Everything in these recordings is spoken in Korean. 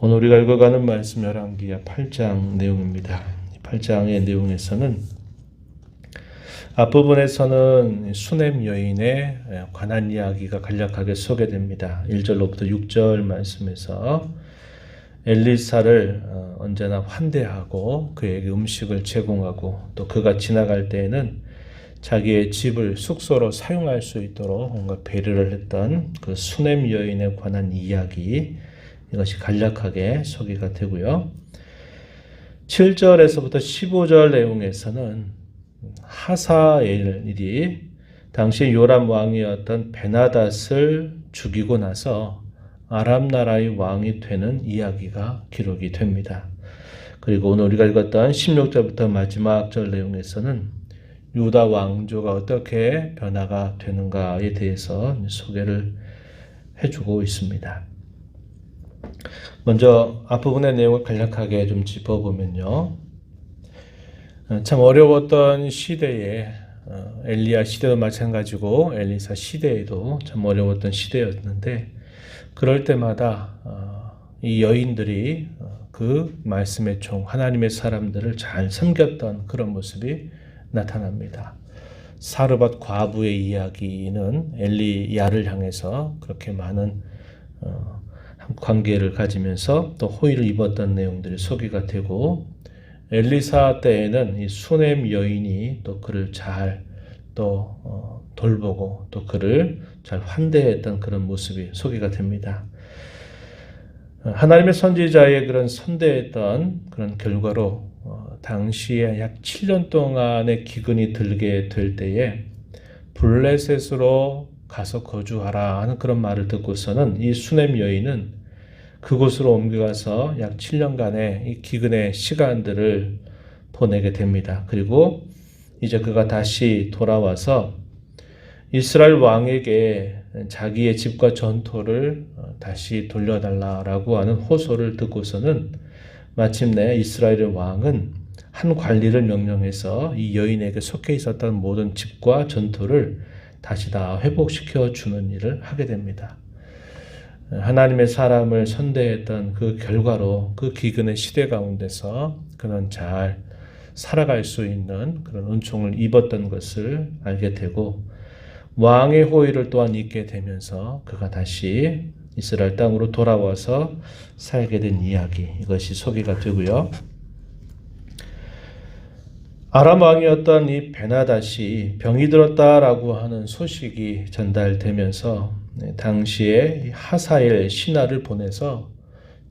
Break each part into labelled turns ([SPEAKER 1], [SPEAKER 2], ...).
[SPEAKER 1] 오늘 우리가 읽어가는 말씀 열왕기하 8장 내용입니다. 8장의 내용에서는 앞부분에서는 수넴 여인에 관한 이야기가 간략하게 소개됩니다. 1절로부터 6절 말씀에서 엘리사를 언제나 환대하고 그에게 음식을 제공하고 또 그가 지나갈 때에는 자기의 집을 숙소로 사용할 수 있도록 뭔가 배려를 했던 그 수넴 여인에 관한 이야기, 이것이 간략하게 소개가 되고요. 7절에서부터 15절 내용에서는 하사엘이 당시 요람 왕이었던 베나닷을 죽이고 나서 아람 나라의 왕이 되는 이야기가 기록이 됩니다. 그리고 오늘 우리가 읽었던 16절부터 마지막 절 내용에서는 유다 왕조가 어떻게 변화가 되는가에 대해서 소개를 해주고 있습니다. 먼저 앞부분의 내용을 간략하게 좀 짚어보면요. 참 어려웠던 시대에 엘리야 시대도 마찬가지고 엘리사 시대에도 참 어려웠던 시대였는데 그럴 때마다 이 여인들이 그 말씀의 종 하나님의 사람들을 잘 섬겼던 그런 모습이 나타납니다. 사르밧 과부의 이야기는 엘리야를 향해서 그렇게 많은 관계를 가지면서 또 호의를 입었던 내용들이 소개가 되고, 엘리사 때에는 이 수넴 여인이 또 그를 잘 또 돌보고 또 그를 잘 환대했던 그런 모습이 소개가 됩니다. 하나님의 선지자의 그런 선대했던 그런 결과로 당시에 약 7년 동안의 기근이 들게 될 때에 블레셋으로 가서 거주하라 하는 그런 말을 듣고서는 이 수넴 여인은 그곳으로 옮겨가서 약 7년간의 이 기근의 시간들을 보내게 됩니다. 그리고 이제 그가 다시 돌아와서 이스라엘 왕에게 자기의 집과 전토를 다시 돌려달라라고 하는 호소를 듣고서는 마침내 이스라엘의 왕은 한 관리를 명령해서 이 여인에게 속해 있었던 모든 집과 전토를 다시 다 회복시켜 주는 일을 하게 됩니다. 하나님의 사람을 선대했던 그 결과로 그 기근의 시대 가운데서 그는 잘 살아갈 수 있는 그런 은총을 입었던 것을 알게 되고, 왕의 호의를 또한 잊게 되면서 그가 다시 이스라엘 땅으로 돌아와서 살게 된 이야기, 이것이 소개가 되고요. 아람 왕이었던 이 베나닷이 병이 들었다라고 하는 소식이 전달되면서 당시에 하사엘 신하를 보내서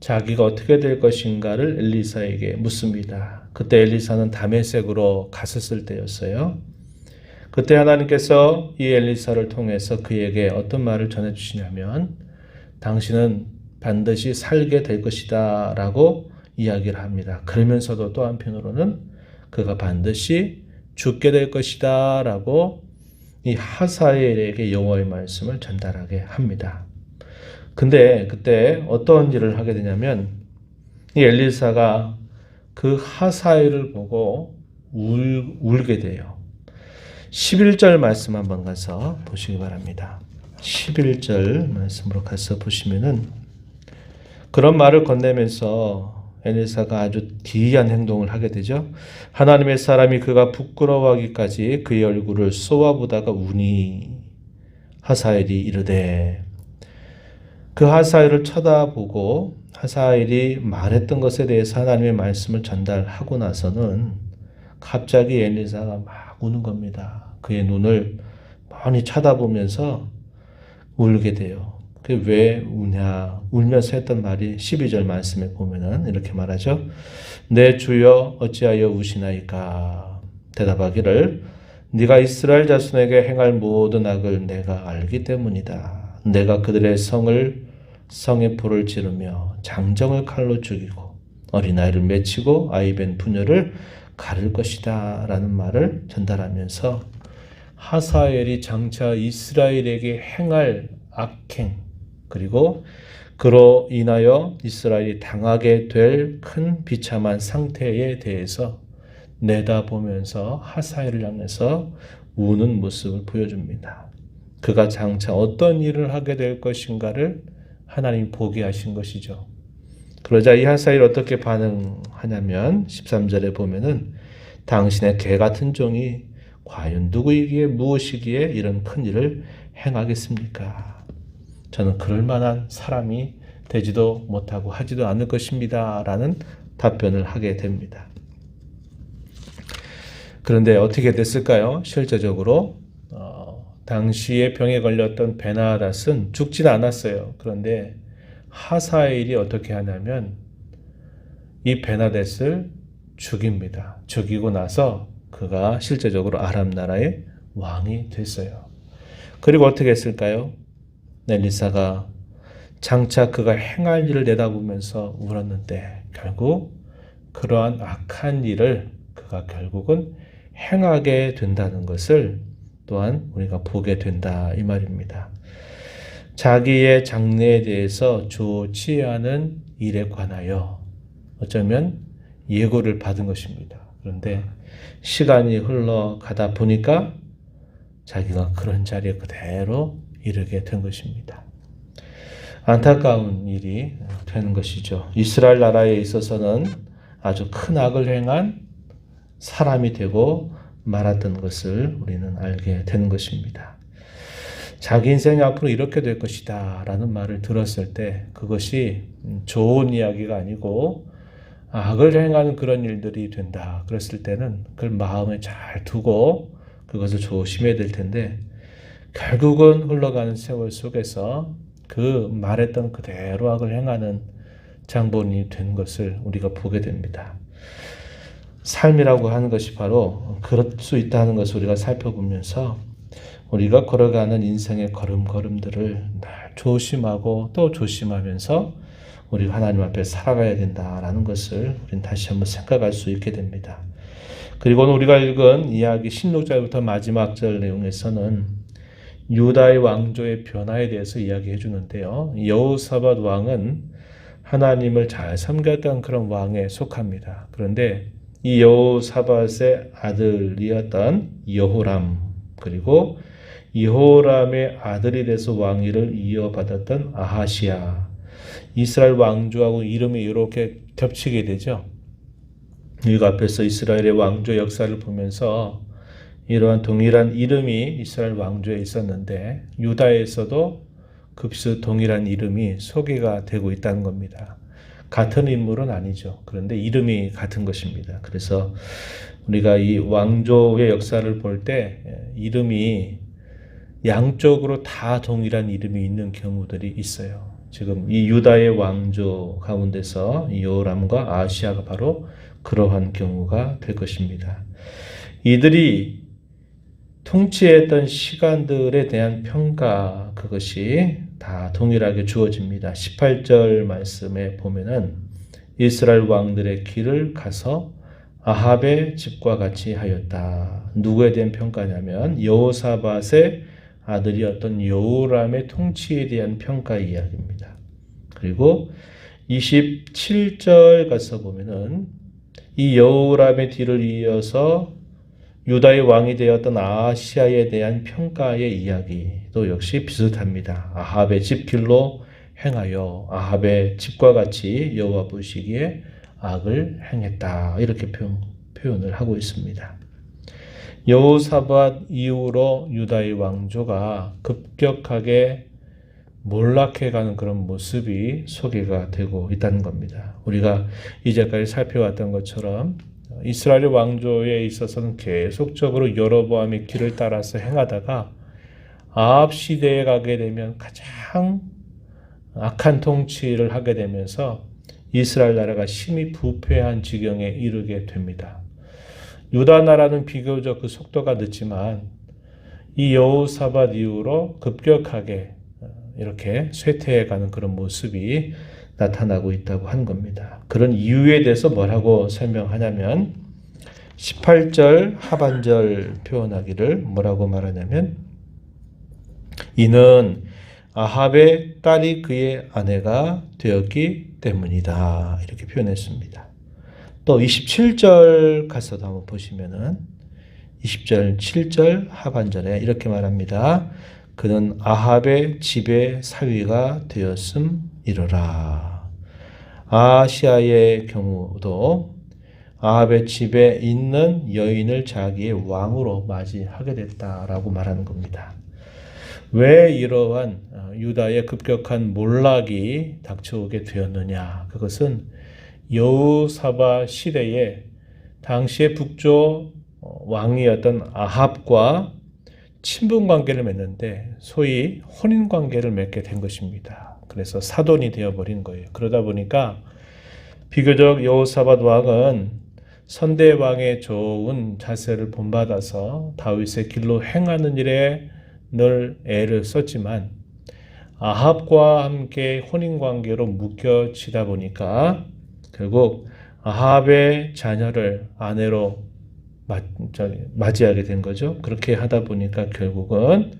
[SPEAKER 1] 자기가 어떻게 될 것인가를 엘리사에게 묻습니다. 그때 엘리사는 다메섹으로 갔었을 때였어요. 그때 하나님께서 이 엘리사를 통해서 그에게 어떤 말을 전해주시냐면, 당신은 반드시 살게 될 것이다 라고 이야기를 합니다. 그러면서도 또 한편으로는 그가 반드시 죽게 될 것이다 라고 이 하사엘에게 여호와의 말씀을 전달하게 합니다. 근데 그때 어떤 일을 하게 되냐면, 이 엘리사가 그 하사엘을 보고 울게 돼요. 11절 말씀 한번 가서 보시기 바랍니다. 11절 말씀으로 가서 보시면은 그런 말을 건네면서 엘리사가 아주 기이한 행동을 하게 되죠. 하나님의 사람이 그가 부끄러워하기까지 그의 얼굴을 쏘아보다가 우니 하사엘이 이르되, 그 하사엘을 쳐다보고 하사엘이 말했던 것에 대해서 하나님의 말씀을 전달하고 나서는 갑자기 엘리사가 막 우는 겁니다. 그의 눈을 뻔히 쳐다보면서 울게 돼요. 그게 왜 우냐? 울면서 했던 말이 12절 말씀에 보면은 이렇게 말하죠. 내 주여 어찌하여 우시나이까? 대답하기를, 네가 이스라엘 자손에게 행할 모든 악을 내가 알기 때문이다. 내가 그들의 성에 불을 지르며 장정을 칼로 죽이고 어린아이를 맺히고 아이벤 부녀를 가를 것이다 라는 말을 전달하면서 하사엘이 장차 이스라엘에게 행할 악행, 그리고 그로 인하여 이스라엘이 당하게 될 큰 비참한 상태에 대해서 내다보면서 하사엘을 향해서 우는 모습을 보여줍니다. 그가 장차 어떤 일을 하게 될 것인가를 하나님이 보게 하신 것이죠. 그러자 이 하사엘이 어떻게 반응하냐면 13절에 보면은 당신의 개 같은 종이 과연 누구이기에 무엇이기에 이런 큰 일을 행하겠습니까? 저는 그럴 만한 사람이 되지도 못하고 하지도 않을 것입니다. 라는 답변을 하게 됩니다. 그런데 어떻게 됐을까요? 실제적으로 당시에 병에 걸렸던 베나닷은 죽지는 않았어요. 그런데 하사엘이 어떻게 하냐면 이 베나닷을 죽입니다. 죽이고 나서 그가 실제적으로 아람 나라의 왕이 됐어요. 그리고 어떻게 했을까요? 엘리사가 장차 그가 행할 일을 내다보면서 울었는데 결국 그러한 악한 일을 그가 결국은 행하게 된다는 것을 또한 우리가 보게 된다 이 말입니다. 자기의 장래에 대해서 좋지 않은 일에 관하여 어쩌면 예고를 받은 것입니다. 그런데 시간이 흘러가다 보니까 자기가 그런 자리에 그대로 이르게 된 것입니다. 안타까운 일이 되는 것이죠. 이스라엘 나라에 있어서는 아주 큰 악을 행한 사람이 되고 말았던 것을 우리는 알게 되는 것입니다. 자기 인생이 앞으로 이렇게 될 것이다 라는 말을 들었을 때 그것이 좋은 이야기가 아니고 악을 행하는 그런 일들이 된다 그랬을 때는 그걸 마음에 잘 두고 그것을 조심해야 될 텐데 결국은 흘러가는 세월 속에서 그 말했던 그대로 악을 행하는 장본인이 된 것을 우리가 보게 됩니다. 삶이라고 하는 것이 바로 그럴 수 있다는 것을 우리가 살펴보면서 우리가 걸어가는 인생의 걸음걸음들을 늘 조심하고 또 조심하면서 우리가 하나님 앞에 살아가야 된다라는 것을 우리는 다시 한번 생각할 수 있게 됩니다. 그리고 우리가 읽은 이야기 16절부터 마지막 절 내용에서는 유다의 왕조의 변화에 대해서 이야기해 주는데요. 여호사밧 왕은 하나님을 잘 섬겼던 그런 왕에 속합니다. 그런데 이 여호사밧의 아들이었던 여호람 그리고 여호람의 아들이 돼서 왕위를 이어받았던 아하시야 이스라엘 왕조하고 이름이 이렇게 겹치게 되죠. 이거 앞에서 이스라엘의 왕조 역사를 보면서 이러한 동일한 이름이 이스라엘 왕조에 있었는데 유다에서도 급수 동일한 이름이 소개가 되고 있다는 겁니다. 같은 인물은 아니죠. 그런데 이름이 같은 것입니다. 그래서 우리가 이 왕조의 역사를 볼 때 이름이 양쪽으로 다 동일한 이름이 있는 경우들이 있어요. 지금 이 유다의 왕조 가운데서 여호람과 아하시야가 바로 그러한 경우가 될 것입니다. 이들이 통치했던 시간들에 대한 평가 그것이 다 동일하게 주어집니다. 18절 말씀에 보면은 이스라엘 왕들의 길을 가서 아합의 집과 같이 하였다. 누구에 대한 평가냐면 여호사밧의 아들이었던 여호람의 통치에 대한 평가 이야기입니다. 그리고 27절 가서 보면은 이 여호람의 뒤를 이어서 유다의 왕이 되었던 아하시야에 대한 평가의 이야기도 역시 비슷합니다. 아합의 집 길로 행하여 아합의 집과 같이 여호와 보시기에 악을 행했다. 이렇게 표현을 하고 있습니다. 여호사밧 이후로 유다의 왕조가 급격하게 몰락해가는 그런 모습이 소개가 되고 있다는 겁니다. 우리가 이제까지 살펴왔던 것처럼 이스라엘 왕조에 있어서는 계속적으로 여로보암의 길을 따라서 행하다가 아합 시대에 가게 되면 가장 악한 통치를 하게 되면서 이스라엘 나라가 심히 부패한 지경에 이르게 됩니다. 유다 나라는 비교적 그 속도가 늦지만 이 여호사밧 이후로 급격하게 이렇게 쇠퇴해가는 그런 모습이 나타나고 있다고 한 겁니다. 그런 이유에 대해서 뭐라고 설명하냐면 18절 하반절 표현하기를 뭐라고 말하냐면 이는 아합의 딸이 그의 아내가 되었기 때문이다. 이렇게 표현했습니다. 또 27절 가서도 한번 보시면은 20절 7절 하반절에 이렇게 말합니다. 그는 아합의 집의 사위가 되었음이로라. 아하시아의 경우도 아합의 집에 있는 여인을 자기의 왕으로 맞이하게 됐다라고 말하는 겁니다. 왜 이러한 유다의 급격한 몰락이 닥쳐오게 되었느냐? 그것은 여호사밧 시대에 당시의 북쪽 왕이었던 아합과 친분 관계를 맺는데 소위 혼인 관계를 맺게 된 것입니다. 그래서 사돈이 되어버린 거예요. 그러다 보니까 비교적 여호사밧 왕은 선대왕의 좋은 자세를 본받아서 다윗의 길로 행하는 일에 늘 애를 썼지만 아합과 함께 혼인관계로 묶여지다 보니까 결국 아합의 자녀를 아내로 맞이하게 된 거죠. 그렇게 하다 보니까 결국은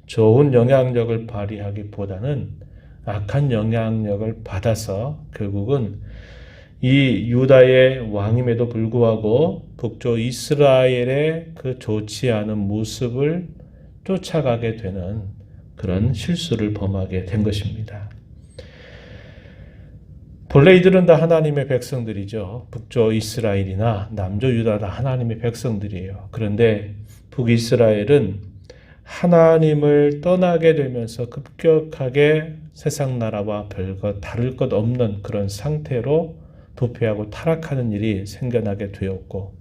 [SPEAKER 1] 좋은 영향력을 발휘하기보다는 악한 영향력을 받아서 결국은 이 유다의 왕임에도 불구하고 북쪽 이스라엘의 그 좋지 않은 모습을 쫓아가게 되는 그런 실수를 범하게 된 것입니다. 본래 이들은 다 하나님의 백성들이죠. 북쪽 이스라엘이나 남쪽 유다 다 하나님의 백성들이에요. 그런데 북이스라엘은 하나님을 떠나게 되면서 급격하게 세상 나라와 별거 다를 것 없는 그런 상태로 부패하고 타락하는 일이 생겨나게 되었고,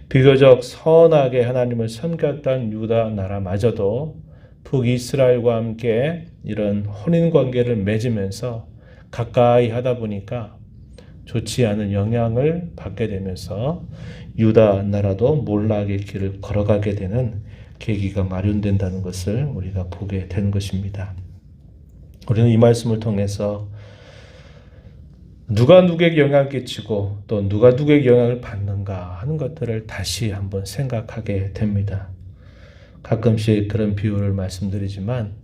[SPEAKER 1] 비교적 선하게 하나님을 섬겼던 유다 나라마저도 북이스라엘과 함께 이런 혼인관계를 맺으면서 가까이 하다 보니까 좋지 않은 영향을 받게 되면서 유다 나라도 몰락의 길을 걸어가게 되는 계기가 마련된다는 것을 우리가 보게 되는 것입니다. 우리는 이 말씀을 통해서 누가 누구에게 영향을 끼치고 또 누가 누구에게 영향을 받는가 하는 것들을 다시 한번 생각하게 됩니다. 가끔씩 그런 비유를 말씀드리지만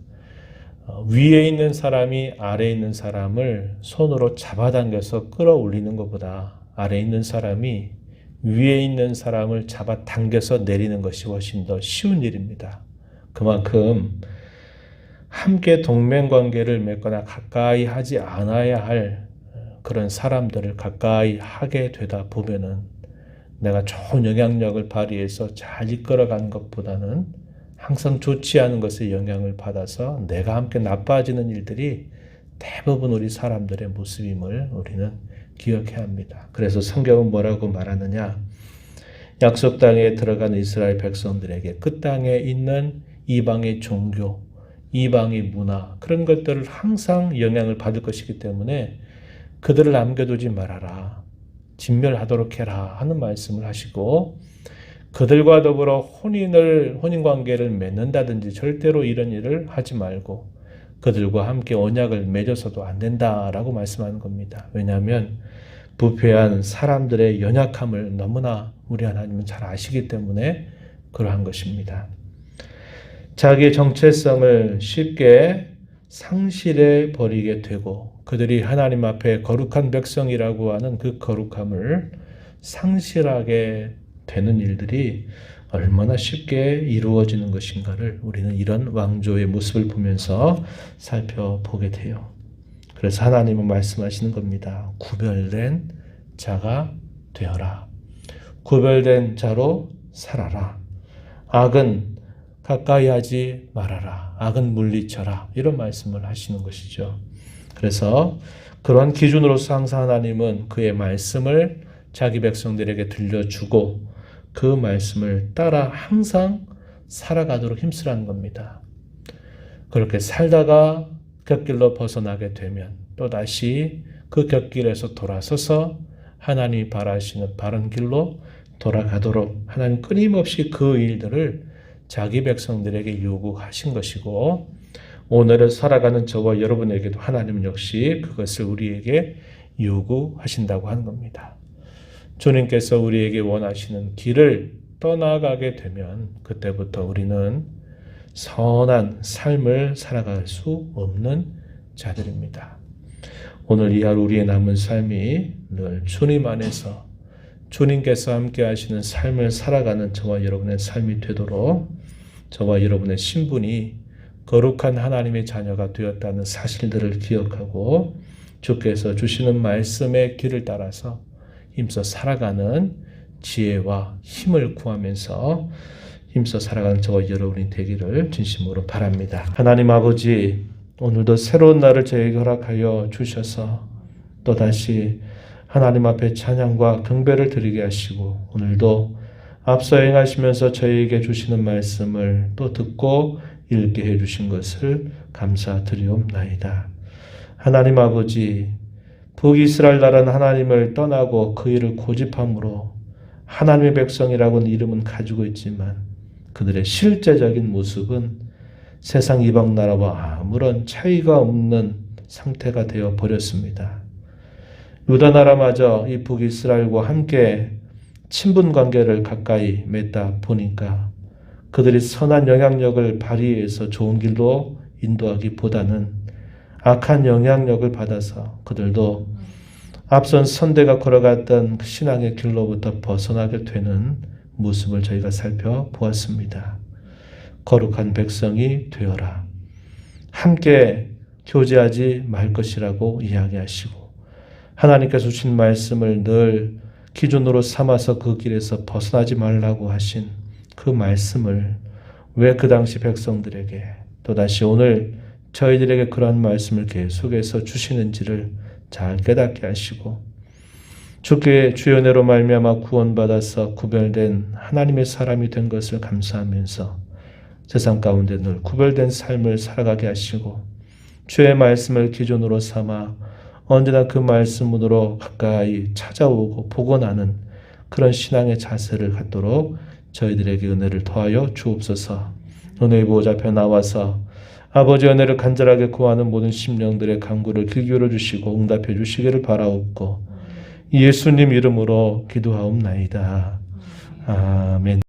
[SPEAKER 1] 위에 있는 사람이 아래에 있는 사람을 손으로 잡아당겨서 끌어올리는 것보다 아래에 있는 사람이 위에 있는 사람을 잡아당겨서 내리는 것이 훨씬 더 쉬운 일입니다. 그만큼 함께 동맹관계를 맺거나 가까이 하지 않아야 할 그런 사람들을 가까이 하게 되다 보면은 내가 좋은 영향력을 발휘해서 잘 이끌어가는 것보다는 항상 좋지 않은 것에 영향을 받아서 내가 함께 나빠지는 일들이 대부분 우리 사람들의 모습임을 우리는 기억해야 합니다. 그래서 성경은 뭐라고 말하느냐? 약속 땅에 들어간 이스라엘 백성들에게 그 땅에 있는 이방의 종교, 이방의 문화 그런 것들을 항상 영향을 받을 것이기 때문에 그들을 남겨두지 말아라. 진멸하도록 해라 하는 말씀을 하시고 그들과 더불어 혼인관계를 맺는다든지 절대로 이런 일을 하지 말고 그들과 함께 언약을 맺어서도 안 된다라고 말씀하는 겁니다. 왜냐하면 부패한 사람들의 연약함을 너무나 우리 하나님은 잘 아시기 때문에 그러한 것입니다. 자기의 정체성을 쉽게 상실해 버리게 되고 그들이 하나님 앞에 거룩한 백성이라고 하는 그 거룩함을 상실하게 되는 일들이 얼마나 쉽게 이루어지는 것인가를 우리는 이런 왕조의 모습을 보면서 살펴보게 돼요. 그래서 하나님은 말씀하시는 겁니다. 구별된 자가 되어라. 구별된 자로 살아라. 악은 가까이 하지 말아라. 악은 물리쳐라. 이런 말씀을 하시는 것이죠. 그래서 그런 기준으로서 항상 하나님은 그의 말씀을 자기 백성들에게 들려주고 그 말씀을 따라 항상 살아가도록 힘쓰라는 겁니다. 그렇게 살다가 곁길로 벗어나게 되면 또다시 그 곁길에서 돌아서서 하나님이 바라시는 바른 길로 돌아가도록 하나님 끊임없이 그 일들을 자기 백성들에게 요구하신 것이고 오늘을 살아가는 저와 여러분에게도 하나님은 역시 그것을 우리에게 요구하신다고 하는 겁니다. 주님께서 우리에게 원하시는 길을 떠나가게 되면 그때부터 우리는 선한 삶을 살아갈 수 없는 자들입니다. 오늘 이 하루 우리의 남은 삶이 늘 주님 안에서 주님께서 함께 하시는 삶을 살아가는 저와 여러분의 삶이 되도록 저와 여러분의 신분이 거룩한 하나님의 자녀가 되었다는 사실들을 기억하고 주께서 주시는 말씀의 길을 따라서 힘써 살아가는 지혜와 힘을 구하면서 힘써 살아가는 저와 여러분이 되기를 진심으로 바랍니다. 하나님 아버지, 오늘도 새로운 날을 저에게 허락하여 주셔서 또다시 하나님 앞에 찬양과 경배를 드리게 하시고 오늘도 앞서 행하시면서 저희에게 주시는 말씀을 또 듣고 읽게 해주신 것을 감사드리옵나이다. 하나님 아버지, 북이스라엘 나라는 하나님을 떠나고 그 일을 고집함으로 하나님의 백성이라고는 이름은 가지고 있지만 그들의 실제적인 모습은 세상 이방 나라와 아무런 차이가 없는 상태가 되어 버렸습니다. 유다 나라마저 이 북이스라엘과 함께 친분 관계를 가까이 맺다 보니까 그들이 선한 영향력을 발휘해서 좋은 길로 인도하기보다는 악한 영향력을 받아서 그들도 앞선 선대가 걸어갔던 신앙의 길로부터 벗어나게 되는 모습을 저희가 살펴보았습니다. 거룩한 백성이 되어라. 함께 교제하지 말 것이라고 이야기하시고 하나님께서 주신 말씀을 늘 기준으로 삼아서 그 길에서 벗어나지 말라고 하신 그 말씀을 왜 그 당시 백성들에게 또다시 오늘 저희들에게 그러한 말씀을 계속해서 주시는지를 잘 깨닫게 하시고 주께 주의 은혜로 말미암아 구원받아서 구별된 하나님의 사람이 된 것을 감사하면서 세상 가운데 늘 구별된 삶을 살아가게 하시고 주의 말씀을 기준으로 삼아 언제나 그 말씀으로 가까이 찾아오고 복원하는 그런 신앙의 자세를 갖도록 저희들에게 은혜를 더하여 주옵소서. 은혜의 보호자 앞에 나와서 아버지 은혜를 간절하게 구하는 모든 심령들의 간구를 귀 기울여 주시고 응답해 주시기를 바라옵고 예수님 이름으로 기도하옵나이다. 아멘.